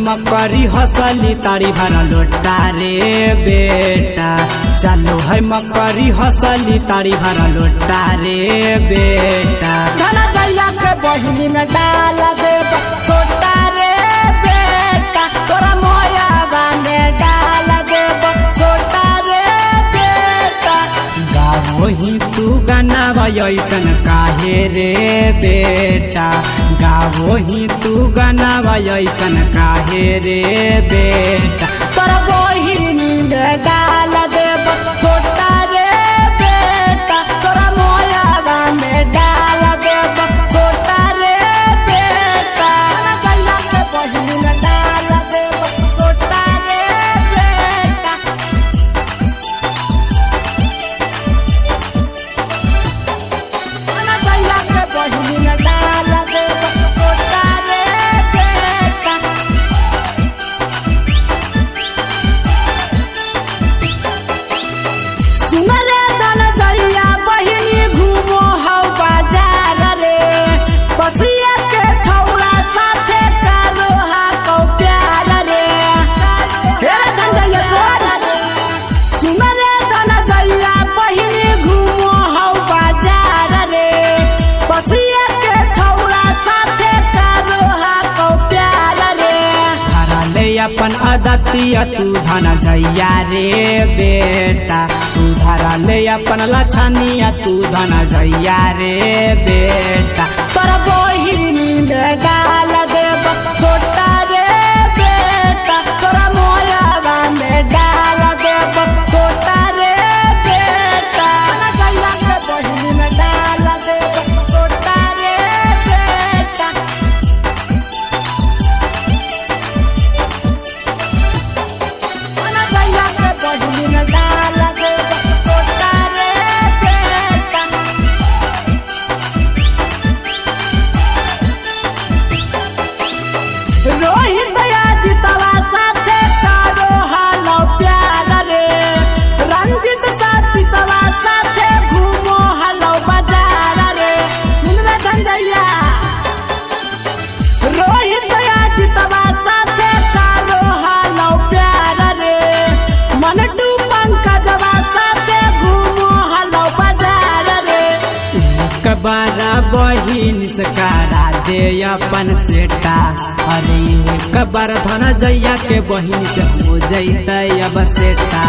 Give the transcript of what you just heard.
मकरी हसली तारी भरा लोटा रे बेटा। चलो है मकरी हसली तारी भरा लोटा रे बेटा। धना जइया के बहिनी में डाल दे सोटा रे बेटा। तोरा मोया में डाल दे सोटा रे बेटा। गावो ही तू गाना ऐसन काहे रे बेटा। गावो ही तू गाना ऐसन काहे रे बेटा। तोरा बहिनी में डाल दे सोटा रे बेटा। तोरा मोया में डाल दे सोटा रे बेटा। धना जइया के बहिनी में डाल दे सोटा रे बेटा। धना जइया के बहिनी में डाल दे सोटा रे बेटा। सुन रे धन जइया बहिनी घूमो हौ बाजार रे। बसिया के छौड़ा साथे कारो हा कौ प्यार रे। हे धन जइया सोना रे। सुन रे धन जइया बहिनी घूमो हौ बाजार रे। बसिया के छौड़ा साथे कारो हा कौ प्यार रे। धरा ले अपन अदतिया तू धना जइया रे बेटा। सुधारा ले अपन लछनिया तू धना जइया रे बेटा। तोरा बहिनी में डाल दे सोटा रे बेटा। तोरा मोया में डाल दे सोटा रे बेटा। धना जइया के बहिनी में डाल दे सोटा रे बेटा। धना जइया के बहिनी में डाल दे सोटा रे बेटा। रोहित जितवा साथे कारो हालो प्यार रे। रंजित साथी सवा साथे घूमो हालो बाजार रे। सुन रे धंजैया रोहित जितवा साथे कारो हालो प्यार रे। मनटू पंकजवा साथे घूमो हालो बाजार रे। कबारा बहिन से करा दे अपन सेटा। अरे कबार धना जइया के बहिन से हो जइतै अब सेटा।